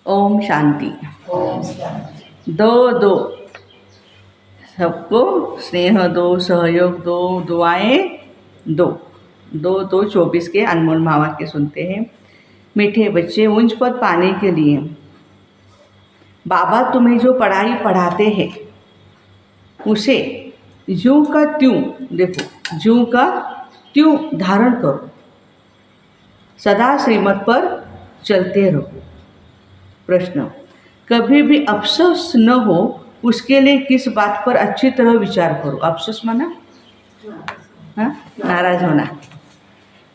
ओम शांति। ओम शांति। दो दो सबको स्नेह दो, सहयोग दो, दुआएं दो। दो दो 24 के अनमोल महावाक्य सुनते हैं। मीठे बच्चे, ऊंच पद पाने के लिए बाबा तुम्हें जो पढ़ाई पढ़ाते हैं उसे ज्यों का त्यों, देखो ज्यों का त्यों धारण करो, सदा श्रीमत पर चलते रहो। प्रश्न, कभी भी अफसोस न हो उसके लिए किस बात पर अच्छी तरह विचार करो। अफसोस माना हाँ, नाराज होना।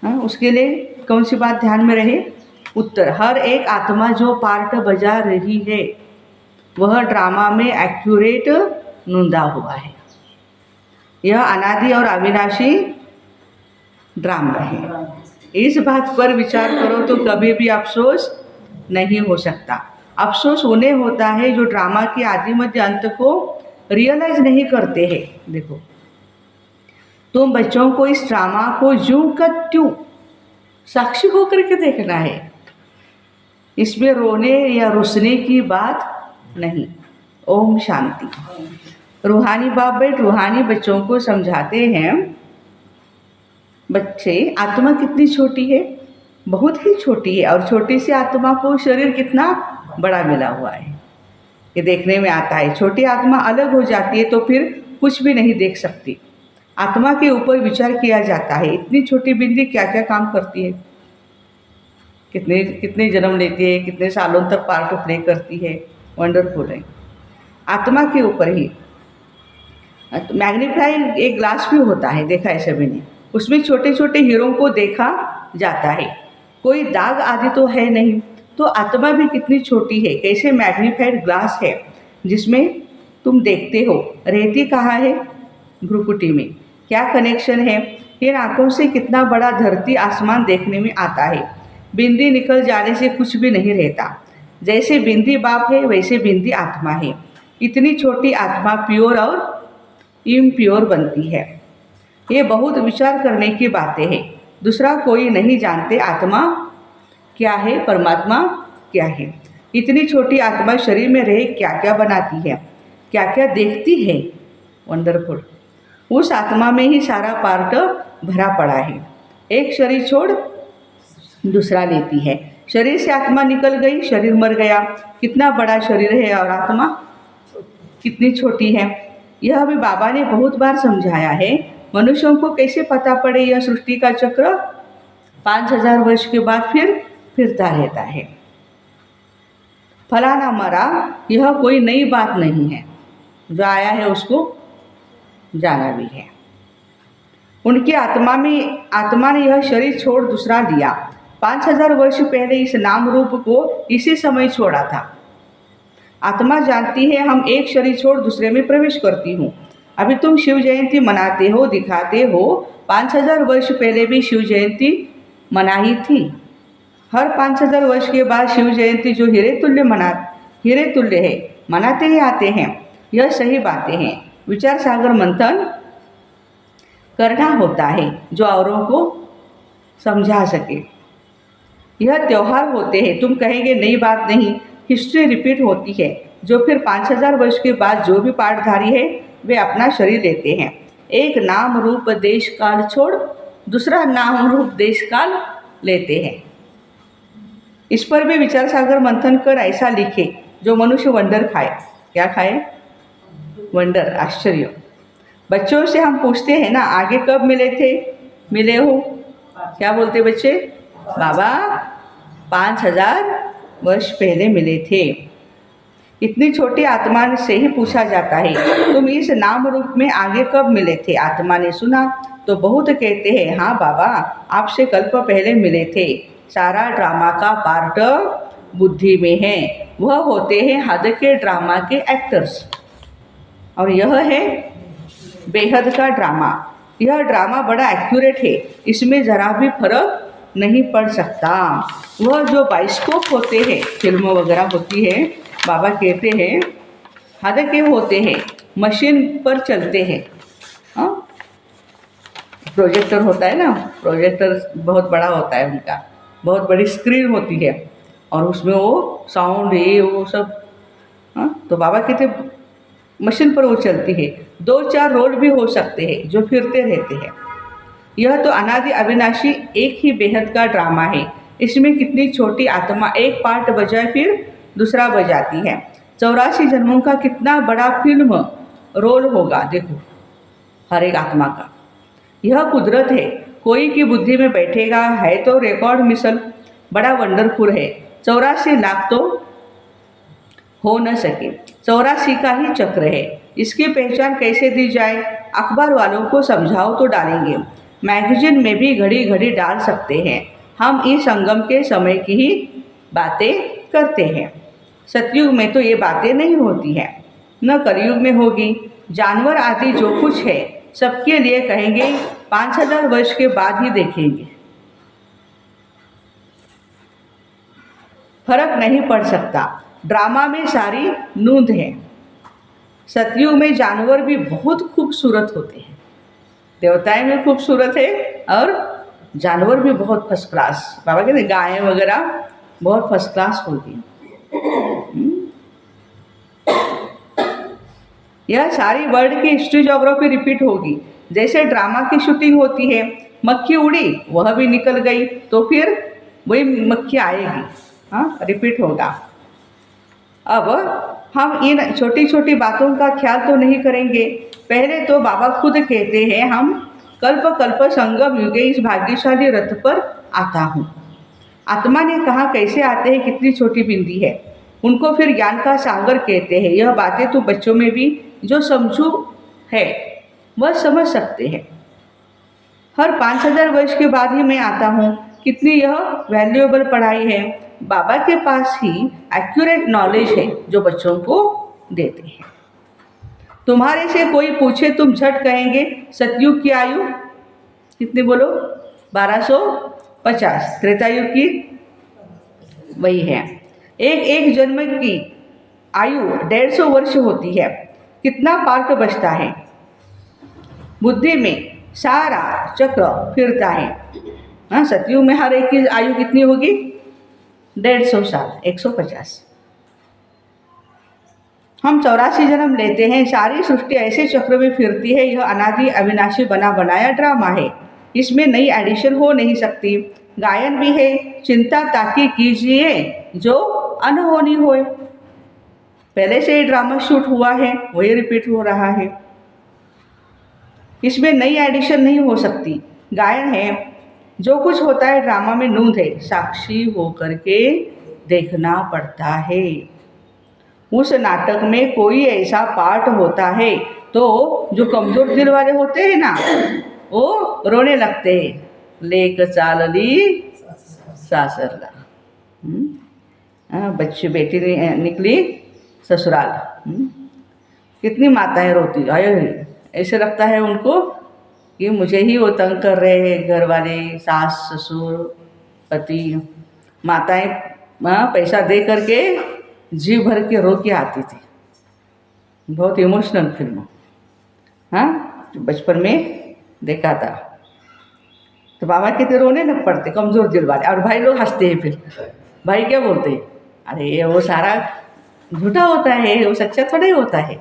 हाँ, उसके लिए कौन सी बात ध्यान में रहे। उत्तर, हर एक आत्मा जो पार्ट बजा रही है वह ड्रामा में एक्यूरेट नूंदा हुआ है। यह अनादि और अविनाशी ड्रामा है। इस बात पर विचार करो तो कभी भी अफसोस नहीं हो सकता। अफसोस उन्हें होता है जो ड्रामा के आदि मध्य अंत को रियलाइज नहीं करते हैं। देखो, तुम बच्चों को इस ड्रामा को ज्यों का त्यों साक्षी होकर के देखना है। इसमें रोने या रुसने की बात नहीं। ओम शांति। रूहानी बाप बैठ रूहानी बच्चों को समझाते हैं, बच्चे आत्मा कितनी छोटी है, बहुत ही छोटी है, और छोटी सी आत्मा को शरीर कितना बड़ा मिला हुआ है, ये देखने में आता है। छोटी आत्मा अलग हो जाती है तो फिर कुछ भी नहीं देख सकती। आत्मा के ऊपर विचार किया जाता है, इतनी छोटी बिंदी क्या क्या काम करती है, कितने कितने जन्म लेती है, कितने सालों तक पार्ट प्ले करती है। वंडरफुल है। आत्मा के ऊपर ही मैग्नीफाई एक ग्लास भी होता है, देखा है सभी ने, उसमें छोटे छोटे हीरों को देखा जाता है, कोई दाग आदि तो है नहीं। तो आत्मा भी कितनी छोटी है, कैसे मैग्नीफाइड ग्लास है जिसमें तुम देखते हो। रहती कहाँ है, भ्रुकुटी में। क्या कनेक्शन है, इन आँखों से कितना बड़ा धरती आसमान देखने में आता है। बिंदी निकल जाने से कुछ भी नहीं रहता। जैसे बिंदी बाप है वैसे बिंदी आत्मा है। इतनी छोटी आत्मा प्योर और इम्प्योर बनती है। ये बहुत विचार करने की बातें हैं। दूसरा कोई नहीं जानते आत्मा क्या है, परमात्मा क्या है। इतनी छोटी आत्मा शरीर में रह क्या क्या बनाती है, क्या क्या देखती है। वंडरफुल। उस आत्मा में ही सारा पार्ट भरा पड़ा है। एक शरीर छोड़ दूसरा लेती है। शरीर से आत्मा निकल गई, शरीर मर गया। कितना बड़ा शरीर है और आत्मा कितनी छोटी है। यह भी बाबा ने बहुत बार समझाया है। मनुष्यों को कैसे पता पड़े यह सृष्टि का चक्र 5000 वर्ष के बाद फिर फिरता रहता है। फलाना मरा, यह कोई नई बात नहीं है, जो आया है उसको जाना भी है। उनकी आत्मा ने यह शरीर छोड़ दूसरा लिया। 5000 वर्ष पहले इस नाम रूप को इसी समय छोड़ा था। आत्मा जानती है हम एक शरीर छोड़ दूसरे में प्रवेश करती हूँ। अभी तुम शिव जयंती मनाते हो, दिखाते हो, 5000 वर्ष पहले भी शिव जयंती मनाई थी। हर 5000 वर्ष के बाद शिव जयंती जो हीरे तुल्य है, मनाते ही आते हैं। यह सही बातें हैं। विचार सागर मंथन करना होता है जो औरों को समझा सके। यह त्यौहार होते हैं, तुम कहेंगे नई बात नहीं, हिस्ट्री रिपीट होती है। जो फिर 5000 वर्ष के बाद जो भी पाठधारी है वे अपना शरीर लेते हैं। एक नाम रूप देश काल छोड़ दूसरा नाम रूप देश काल लेते हैं। इस पर भी विचार सागर मंथन कर ऐसा लिखे जो मनुष्य वंडर खाए। क्या खाए, वंडर, आश्चर्य। बच्चों से हम पूछते हैं ना, आगे कब मिले हो, क्या बोलते बच्चे, बाबा 5000 वर्ष पहले मिले थे। इतनी छोटी आत्मा से ही पूछा जाता है, तुम इस नाम रूप में आगे कब मिले थे। आत्मा ने सुना तो बहुत कहते हैं, हाँ बाबा आपसे कल्प पहले मिले थे। सारा ड्रामा का पार्ट बुद्धि में है। वह होते हैं हद के ड्रामा के एक्टर्स, और यह है बेहद का ड्रामा। यह ड्रामा बड़ा एक्यूरेट है, इसमें ज़रा भी फर्क नहीं पड़ सकता। वह जो बाइस्कोप होते हैं, फिल्म वगैरह होती है, बाबा कहते हैं हद के होते हैं, मशीन पर चलते हैं। हाँ, प्रोजेक्टर होता है ना, प्रोजेक्टर बहुत बड़ा होता है, उनका बहुत बड़ी स्क्रीन होती है। और उसमें वो साउंड ये वो सब। हाँ, तो बाबा कहते मशीन पर वो चलती है, 2-4 रोल भी हो सकते हैं जो फिरते रहते हैं। यह तो अनादि अविनाशी एक ही बेहद का ड्रामा है। इसमें कितनी छोटी आत्मा एक पार्ट बजाए फिर दूसरा बजाती है। 84 जन्मों का कितना बड़ा फिल्म रोल होगा देखो हर एक आत्मा का। यह कुदरत है, कोई की बुद्धि में बैठेगा है तो रिकॉर्ड मिसल बड़ा वंडरफुल है। 84 लाख तो हो न सके, 84 का ही चक्र है। इसकी पहचान कैसे दी जाए? अखबार वालों को समझाओ तो डालेंगे, मैगजीन में भी घड़ी घड़ी डाल सकते हैं। हम इस संगम के समय की ही बातें करते हैं। सतयुग में तो ये बातें नहीं होती हैं, न कलयुग में होगी। जानवर आदि जो कुछ है सबके लिए कहेंगे 5000 वर्ष के बाद ही देखेंगे। फर्क नहीं पड़ सकता। ड्रामा में सारी नूंद है। सतयुग में जानवर भी बहुत खूबसूरत होते हैं, देवताएं भी खूबसूरत है और जानवर भी बहुत फर्स्ट क्लास। बाबा कहते गायें वगैरह बहुत फर्स्ट क्लास होगी। यह सारी वर्ल्ड की हिस्ट्री ज्योग्राफी रिपीट होगी। जैसे ड्रामा की शूटिंग होती है, मक्खी उड़ी वह भी निकल गई तो फिर वही मक्खी आएगी। हाँ, रिपीट होगा। अब हम इन छोटी छोटी बातों का ख्याल तो नहीं करेंगे। पहले तो बाबा खुद कहते हैं हम कल्प कल्प संगम युगे इस भाग्यशाली रथ पर आता हूँ। आत्मा ने कहा कैसे आते हैं, कितनी छोटी बिंदी है। उनको फिर ज्ञान का सागर कहते हैं। यह बातें तो बच्चों में भी जो समझू है वह समझ सकते हैं। हर 5000 वर्ष के बाद ही मैं आता हूँ। कितनी यह वैल्यूएबल पढ़ाई है। बाबा के पास ही एक्यूरेट नॉलेज है जो बच्चों को देते हैं। तुम्हारे से कोई पूछे तुम झट कहेंगे सतयुग की आयु कितनी बोलो? 1250। त्रेतायुग की वही है। एक जन्म की आयु 150 वर्ष होती है। कितना पार्ट बचता है? बुद्धि में सारा चक्र फिरता है। हाँ, सतयुग में हर एक की आयु कितनी होगी? 150 साल, 150। हम 84 जन्म लेते हैं। सारी सृष्टि ऐसे चक्र में फिरती है। यह अनादि अविनाशी बना बनाया ड्रामा है। इसमें नई एडिशन हो नहीं सकती। गायन भी है, चिंता ताकि कीजिए जो अनहोनी होए। पहले से ही ड्रामा शूट हुआ है, वही रिपीट हो रहा है। इसमें नई एडिशन नहीं हो सकती। गायन है, जो कुछ होता है ड्रामा में नूंद है, साक्षी होकर के देखना पड़ता है। उस नाटक में कोई ऐसा पार्ट होता है तो जो कमजोर दिल वाले होते हैं ना वो रोने लगते हैं, लेक चालली सासरला। बच्ची बेटी निकली ससुराल। कितनी माताएं रोती, आये ऐसे लगता है उनको कि मुझे ही वो तंग कर रहे हैं घर वाले, सास ससुर पति। माताएं पैसा दे करके जी भर के रो के आती थी। बहुत इमोशनल फिल्म, हाँ, बचपन में देखा था। तो बाबा कहते रोने लग पड़ते कमज़ोर दिल वाले, और भाई लोग हंसते हैं। फिर भाई क्या बोलते हैं, अरे वो सारा झूठा होता है, वो सच्चा थोड़ा ही होता है।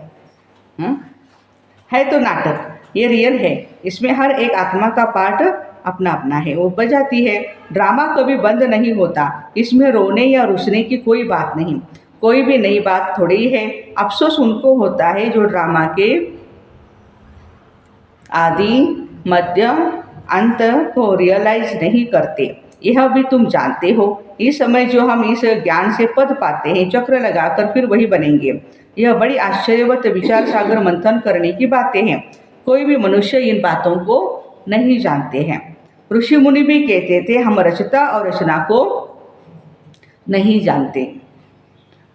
है तो नाटक, ये रियल है। इसमें हर एक आत्मा का पार्ट अपना अपना है, वो बजाती है। ड्रामा कभी बंद नहीं होता। इसमें रोने या रुसने की कोई बात नहीं, कोई भी नई बात थोड़ी है। अफसोस उनको होता है जो ड्रामा के आदि मध्य अंत को रियलाइज नहीं करते। यह भी तुम जानते हो। इस समय जो हम इस ज्ञान से पद पाते हैं, चक्र लगाकर फिर वही बनेंगे। यह बड़ी आश्चर्यवत विचार सागर मंथन करने की बातें हैं। कोई भी मनुष्य इन बातों को नहीं जानते हैं। ऋषि मुनि भी कहते थे हम रचता और रचना को नहीं जानते।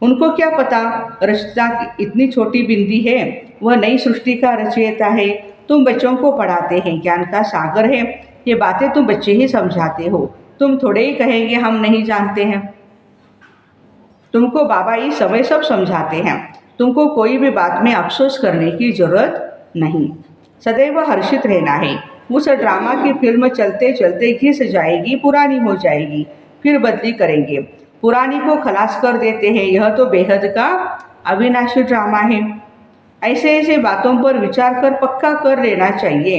उनको क्या पता रचना इतनी छोटी बिंदी है, वह नई सृष्टि का रचयिता है। तुम बच्चों को पढ़ाते हैं, ज्ञान का सागर है। ये बातें तुम बच्चे ही समझाते हो। तुम थोड़े ही कहेंगे हम नहीं जानते हैं। तुमको बाबा इस समय सब समझाते हैं। तुमको कोई भी बात में अफसोस करने की जरूरत नहीं। सदैव हर्षित रहना है। उस ड्रामा की फिल्म चलते चलते घिस जाएगी, पुरानी हो जाएगी, फिर बदली करेंगे। पुरानी को खलास कर देते हैं। यह तो बेहद का अविनाशी ड्रामा है। ऐसे ऐसे बातों पर विचार कर पक्का कर लेना चाहिए।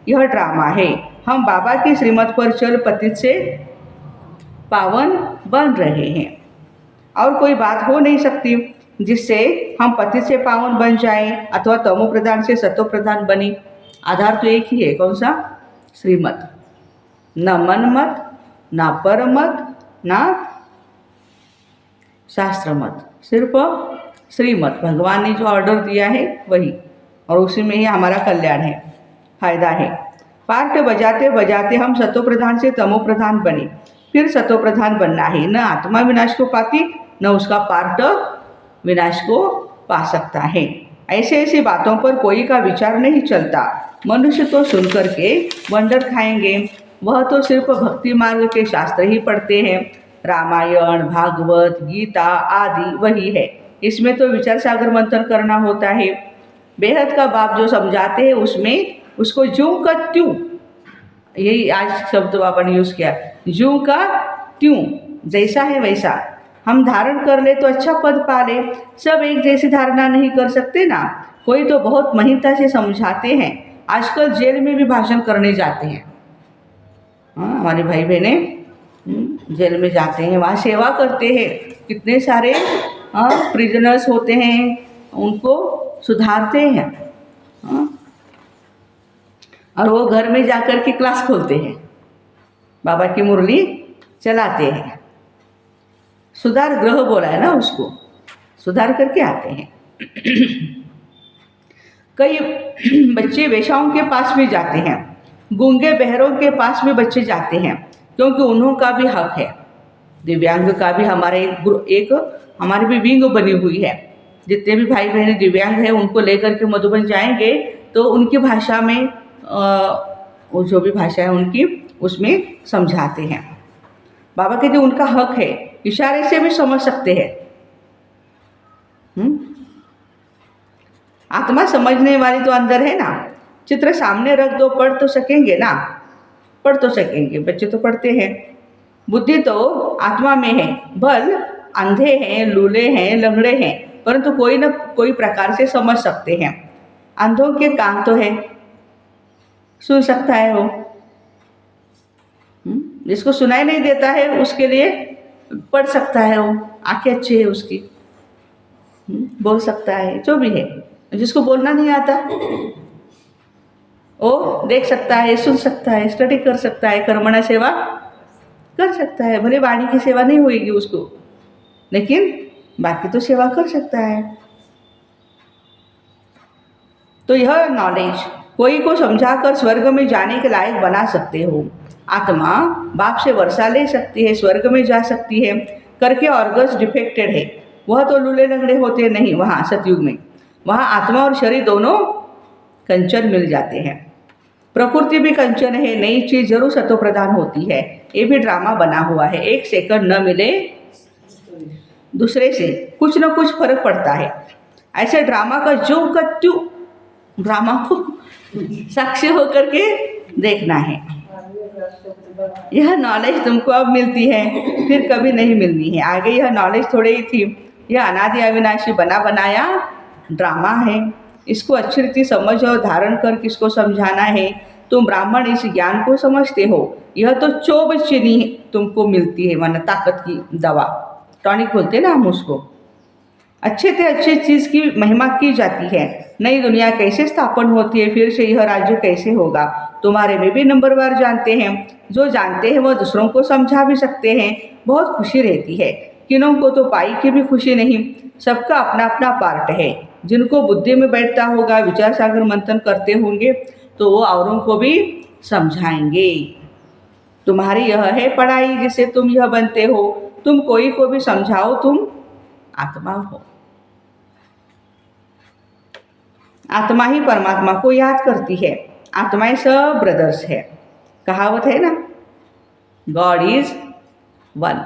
यह ड्रामा है। हम बाबा की श्रीमत पर चल पतित से पावन बन रहे हैं और कोई बात हो नहीं सकती जिससे हम पतित से पावन बन जाएं अथवा तमो प्रधान से सतो प्रधान बने। आधार तो एक ही है, कौन सा? श्रीमत। न मन मत, ना पर मत, ना शास्त्र मत, सिर्फ श्रीमत। भगवान ने जो ऑर्डर दिया है वही, और उसी में ही हमारा कल्याण है, फायदा है। पार्ट बजाते बजाते हम सतो प्रधान से तमो प्रधान बने, फिर सतो प्रधान बनना है। न आत्मा विनाश को पाती, न उसका पार्ट विनाश को पा सकता है। ऐसे ऐसी बातों पर कोई का विचार नहीं चलता। मनुष्य तो सुन करके वंडर खाएंगे। वह तो सिर्फ भक्ति मार्ग के शास्त्र ही पढ़ते हैं। रामायण, भागवत, गीता आदि वही है। इसमें तो विचार सागर मंथन करना होता है। बेहद का बाप जो समझाते हैं उसमें उसको ज्यों का त्यों, यही आज शब्द बाबा ने यूज़ किया, ज्यों का त्यों, जैसा है वैसा हम धारण कर ले तो अच्छा पद पा ले। सब एक जैसी धारणा नहीं कर सकते ना। कोई तो बहुत महिमता से समझाते हैं। आजकल जेल में भी भाषण करने जाते हैं। हाँ, हमारे भाई बहनें जेल में जाते हैं, वहाँ सेवा करते हैं। कितने सारे प्रिजनर्स होते हैं, उनको सुधारते हैं। और वो घर में जाकर के क्लास खोलते हैं, बाबा की मुरली चलाते हैं। सुधार ग्रह बोला है ना उसको, सुधार करके आते हैं। कई बच्चे वेश्याओं के पास भी जाते हैं, गूंगे बहरों के पास भी बच्चे जाते हैं, क्योंकि उन्हों का भी हक है। दिव्यांग का भी हमारे एक हमारी भी विंग बनी हुई है। जितने भी भाई बहन दिव्यांग हैं उनको लेकर के मधुबन जाएंगे तो उनकी भाषा में वो जो भी भाषा है उनकी उसमें समझाते हैं। बाबा कहते उनका हक है, इशारे से भी समझ सकते हैं। आत्मा समझने वाली तो अंदर है ना। चित्र सामने रख दो, पढ़ तो सकेंगे ना, पढ़ तो सकेंगे, बच्चे तो पढ़ते हैं। बुद्धि तो आत्मा में है। बल अंधे हैं, लूले हैं, लंगड़े हैं, परंतु कोई न कोई प्रकार से समझ सकते हैं। अंधों के कान तो है, सुन सकता है वो। जिसको सुनाई नहीं देता है उसके लिए पढ़ सकता है वो, आंखें अच्छी है उसकी, बोल सकता है, जो भी है। जिसको बोलना नहीं आता वो देख सकता है, सुन सकता है, स्टडी कर सकता है, कर्मणा सेवा कर सकता है। भले वाणी की सेवा नहीं होगी उसको, लेकिन बाकी तो सेवा कर सकता है। तो यह नॉलेज कोई को समझाकर स्वर्ग में जाने के लायक बना सकते हो। आत्मा बाप से वर्षा ले सकती है, स्वर्ग में जा सकती है। करके ऑर्गन्स डिफेक्टेड है, वह तो लूले लंगड़े होते नहीं। वहाँ सतयुग में वहाँ आत्मा और शरीर दोनों कंचन मिल जाते हैं। प्रकृति भी कंचन है, नई चीज़ जरूर सतो प्रधान होती है। ये भी ड्रामा बना हुआ है। एक सेकंड न मिले दूसरे से कुछ न कुछ फर्क पड़ता है। ऐसे ड्रामा का जो का त्यों ड्रामा को साक्षी होकर के देखना है। यह नॉलेज तुमको अब मिलती है, फिर कभी नहीं मिलनी है आगे। यह नॉलेज थोड़ी ही थी, यह अनादि अविनाशी बना बनाया ड्रामा है। इसको अच्छी रीति समझ और धारण कर किसको समझाना है। तुम ब्राह्मण इस ज्ञान को समझते हो। यह तो चोब चीनी तुमको मिलती है, माना ताकत की दवा, टॉनिक बोलते हैं ना हम उसको। अच्छे से अच्छी चीज़ की महिमा की जाती है। नई दुनिया कैसे स्थापन होती है, फिर से यह राज्य कैसे होगा, तुम्हारे में भी नंबरवार जानते हैं। जो जानते हैं वह दूसरों को समझा भी सकते हैं। बहुत खुशी रहती है। किन्हों को तो पाई की भी खुशी नहीं। सबका अपना अपना पार्ट है। जिनको बुद्धि में बैठता होगा, विचार सागर मंथन करते होंगे, तो वो औरों को भी समझाएंगे। तुम्हारी यह है पढ़ाई जिससे तुम यह बनते हो। तुम कोई को भी समझाओ, तुम आत्मा हो। आत्मा ही परमात्मा को याद करती है। आत्माएं सब ब्रदर्स है। कहावत है ना, गॉड इज वन।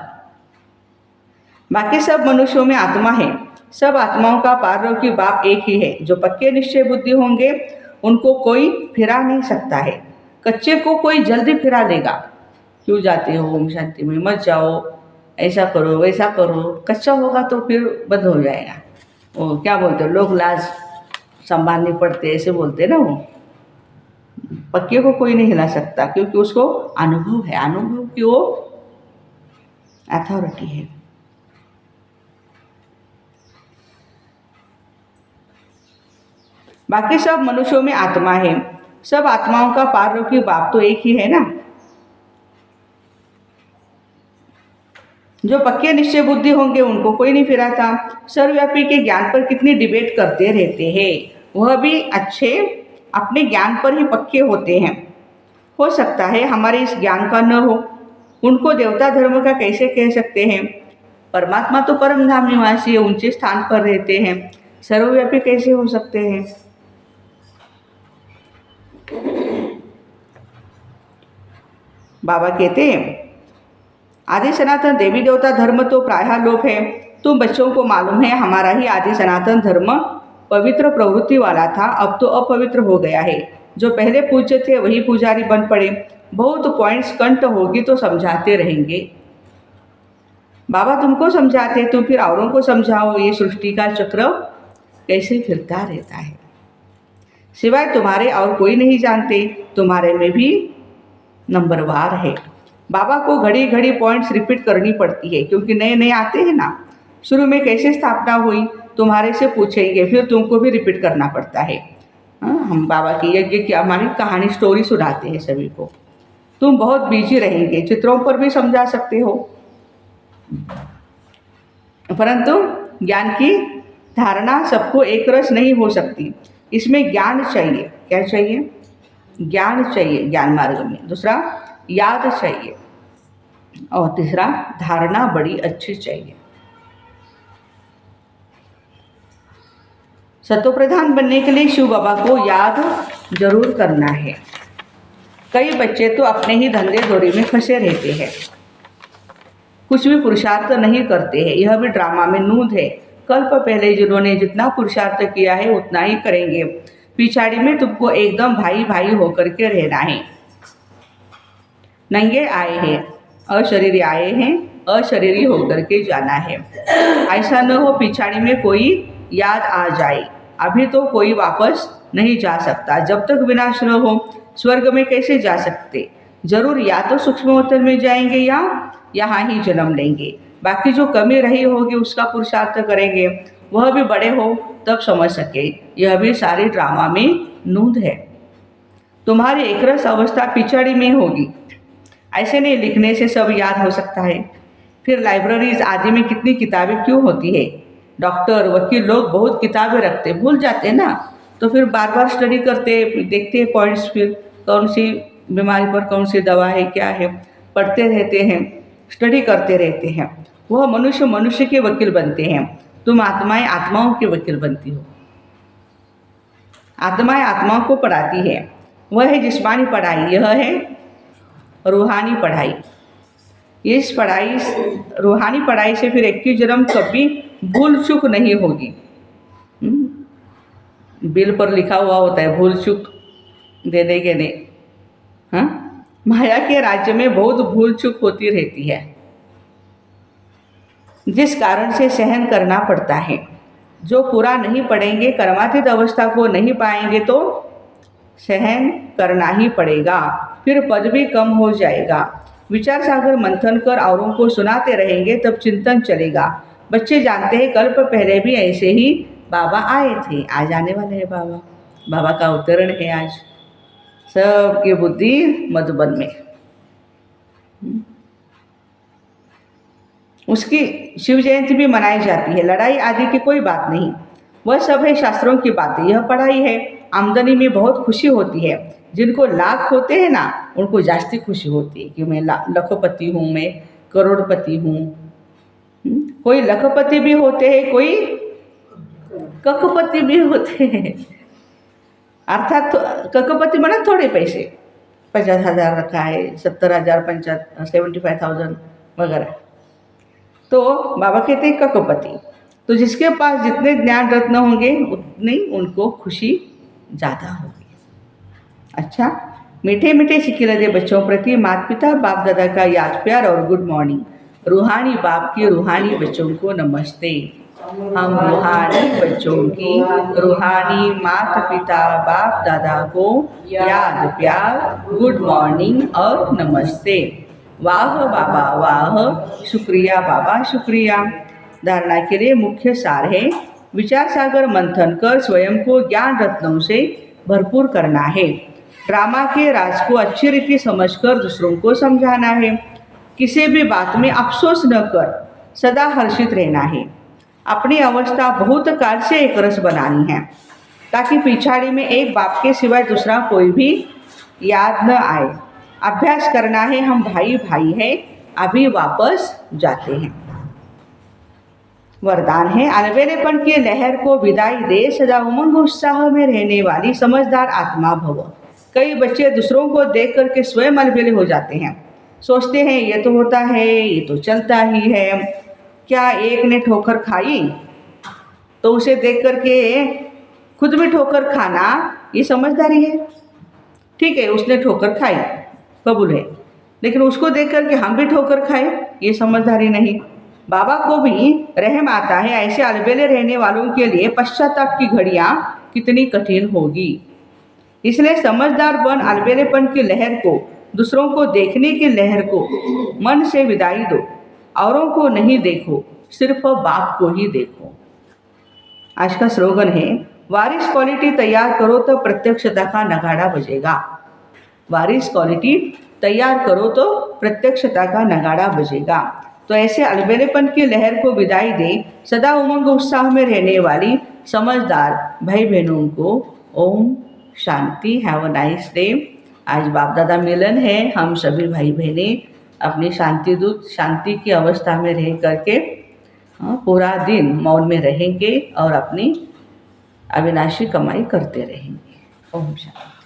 बाकी सब मनुष्यों में आत्मा है। सब आत्माओं का पार्वती बाप एक ही है। जो पक्के निश्चय बुद्धि होंगे उनको कोई फिरा नहीं सकता है। कच्चे को कोई जल्दी फिरा देगा। क्यों जाते हो ओम शांति में, मत जाओ, ऐसा करो वैसा करो, कच्चा होगा तो फिर बंद हो जाएगा। वो क्या बोलते हैं लोग, लाज संभालनी पड़ते ऐसे बोलते हैं ना वो। पक्के को कोई नहीं हिला सकता क्योंकि उसको अनुभव है, अनुभव की वो अथॉरिटी है। बाकी सब मनुष्यों में आत्मा है, सब आत्माओं का पारलौकिक बाप तो एक ही है ना। जो पक्के निश्चय बुद्धि होंगे उनको कोई नहीं फिराता। सर्वव्यापी के ज्ञान पर कितनी डिबेट करते रहते हैं, वह भी अच्छे अपने ज्ञान पर ही पक्के होते हैं। हो सकता है हमारे इस ज्ञान का न हो, उनको देवता धर्म का कैसे कह सकते हैं। परमात्मा तो परम धाम निवासी है, ऊंचे स्थान पर रहते हैं, सर्वव्यापी कैसे हो सकते हैं। बाबा कहते हैं आदि सनातन देवी देवता धर्म तो प्रायः लोप है। तुम बच्चों को मालूम है हमारा ही आदि सनातन धर्म पवित्र प्रवृत्ति वाला था, अब तो अपवित्र हो गया है। जो पहले पूज्य थे वही पुजारी बन पड़े। बहुत पॉइंट्स कंट होगी तो समझाते रहेंगे। बाबा तुमको समझाते, तुम फिर औरों को समझाओ। ये सृष्टि का चक्र कैसे फिरता रहता है, सिवाय तुम्हारे और कोई नहीं जानते। तुम्हारे में भी नंबरवार है। बाबा को घड़ी घड़ी पॉइंट्स रिपीट करनी पड़ती है क्योंकि नए नए आते हैं ना। शुरू में कैसे स्थापना हुई तुम्हारे से पूछेंगे, फिर तुमको भी रिपीट करना पड़ता है। हम बाबा की यज्ञ की हमारी कहानी स्टोरी सुनाते हैं सभी को। तुम बहुत बिजी रहेंगे, चित्रों पर भी समझा सकते हो, परंतु ज्ञान की धारणा सबको एक रस नहीं हो सकती। इसमें ज्ञान चाहिए। क्या चाहिए? ज्ञान चाहिए ज्ञान मार्ग में। दूसरा याद चाहिए, और तीसरा धारणा बड़ी अच्छी चाहिए। सत्वप्रधान बनने के लिए शिव बाबा को याद जरूर करना है। कई बच्चे तो अपने ही धंधे धोरी में फंसे रहते हैं, कुछ भी पुरुषार्थ नहीं करते हैं। यह भी ड्रामा में नूंद है। कल्प पहले जिन्होंने जितना पुरुषार्थ किया है उतना ही करेंगे। पिछाड़ी में तुमको एकदम भाई भाई होकर के रहना है। नंगे आए हैं, अशरीरी आए हैं, अशरीरी होकर के जाना है। ऐसा न हो पिछाड़ी में कोई याद आ जाए। अभी तो कोई वापस नहीं जा सकता। जब तक विनाश न हो स्वर्ग में कैसे जा सकते। जरूर या तो सूक्ष्मोत्तर में जाएंगे या यहाँ ही जन्म लेंगे। बाकी जो कमी रही होगी उसका पुरुषार्थ करेंगे, वह भी बड़े हो तब समझ सके। यह भी सारी ड्रामा में नूंद है। तुम्हारी एकरस अवस्था पिछाड़ी में होगी। ऐसे नहीं लिखने से सब याद हो सकता है। फिर लाइब्रेरीज आदि में कितनी किताबें क्यों होती है। डॉक्टर वकील लोग बहुत किताबें रखते, भूल जाते ना, तो फिर बार बार स्टडी करते, देखते हैं पॉइंट्स, फिर कौन सी बीमारी पर कौन सी दवा है क्या है, पढ़ते रहते हैं, स्टडी करते रहते हैं। वह मनुष्य मनुष्य के वकील बनते हैं। तुम आत्माएं आत्माओं के वकील बनती हो। आत्माएं आत्माओं को पढ़ाती है। वह है जिस्मानी पढ़ाई, यह है रूहानी पढ़ाई। इस पढ़ाई रूहानी पढ़ाई से फिर 21 जन्म कभी भूल चूक नहीं होगी। बिल पर लिखा हुआ होता है भूल चूक दे देंगे नहीं। हाँ, माया के राज्य में बहुत भूल चूक होती रहती है, जिस कारण से सहन करना पड़ता है। जो पूरा नहीं पढ़ेंगे, कर्मातीत अवस्था को नहीं पाएंगे तो सहन करना ही पड़ेगा। फिर पद भी कम हो जाएगा। विचार सागर मंथन कर औरों को सुनाते रहेंगे तब चिंतन चलेगा। बच्चे जानते हैं कल्प पहले भी ऐसे ही बाबा आए थे, आज आने वाले हैं बाबा। बाबा का अवतरण है आज। सबकी बुद्धि मधुबन में। उसकी शिव जयंती भी मनाई जाती है। लड़ाई आदि की कोई बात नहीं, वह सब है शास्त्रों की बातें। यह पढ़ाई है। आमदनी में बहुत खुशी होती है। जिनको लाख होते हैं ना उनको जास्ती खुशी होती है कि मैं लखपति हूँ, मैं करोड़पति हूँ। कोई लखपति भी होते हैं, कोई ककपति भी होते हैं। अर्थात ककपति माने थोड़े पैसे, 50,000 रखा है, 70,000, 75,000 वगैरह, तो बाबा कहते हैं ककपति। तो जिसके पास जितने ज्ञान रत्न होंगे उतनी उनको खुशी ज़्यादा होगी। अच्छा, मीठे मीठे सिक्के लगे बच्चों प्रति माता पिता बाप दादा का याद प्यार और गुड मॉर्निंग। रूहानी बाप के रूहानी बच्चों को नमस्ते। हम रूहानी बच्चों की रूहानी माता पिता बाप दादा को याद प्यार गुड मॉर्निंग और नमस्ते। वाह बाबा वाह, शुक्रिया बाबा शुक्रिया। धारणा के लिए मुख्य सार है, विचार सागर मंथन कर स्वयं को ज्ञान रत्नों से भरपूर करना है। ड्रामा के राज को अच्छी रीति समझकर दूसरों को समझाना है। किसी भी बात में अफसोस न कर सदा हर्षित रहना है। अपनी अवस्था बहुत काल से एक रस बनानी है, ताकि पिछाड़ी में एक बाप के सिवाय दूसरा कोई भी याद न आए। अभ्यास करना है, हम भाई भाई हैं, अभी वापस जाते हैं। वरदान है, अलबेलेपन की लहर को विदाई दे, सदा उमंग उत्साह में रहने वाली समझदार आत्मा भव। कई बच्चे दूसरों को देख करके स्वयं अलबेले हो जाते हैं, सोचते हैं ये तो होता है, ये तो चलता ही है। क्या एक ने ठोकर खाई तो उसे देख करके खुद भी ठोकर खाना ये समझदारी है? ठीक है, उसने ठोकर खाई, कबूल है, लेकिन उसको देख करके हम भी ठोकर खाए, ये समझदारी नहीं। बाबा को भी रहम आता है, ऐसे अलबेले रहने वालों के लिए पश्चाताप की घड़ियाँ कितनी कठिन होगी। इसलिए समझदार बन अलबेलेपन की लहर को, दूसरों को देखने की लहर को मन से विदाई दो। औरों को नहीं देखो, सिर्फ बाप को ही देखो। आज का स्लोगन है, वारिस क्वालिटी तैयार करो तो प्रत्यक्षता का नगाड़ा बजेगा। वारिस क्वालिटी तैयार करो तो प्रत्यक्षता का नगाड़ा बजेगा। तो ऐसे अलबेलेपन की लहर को विदाई दे, सदा उमंग उत्साह में रहने वाली समझदार भाई बहनों को ओम शांति। Have a nice day. आज बाप दादा मिलन है। हम सभी भाई बहनें अपनी शांति दूत शांति की अवस्था में रह करके पूरा दिन मौन में रहेंगे और अपनी अविनाशी कमाई करते रहेंगे। ओम शांति।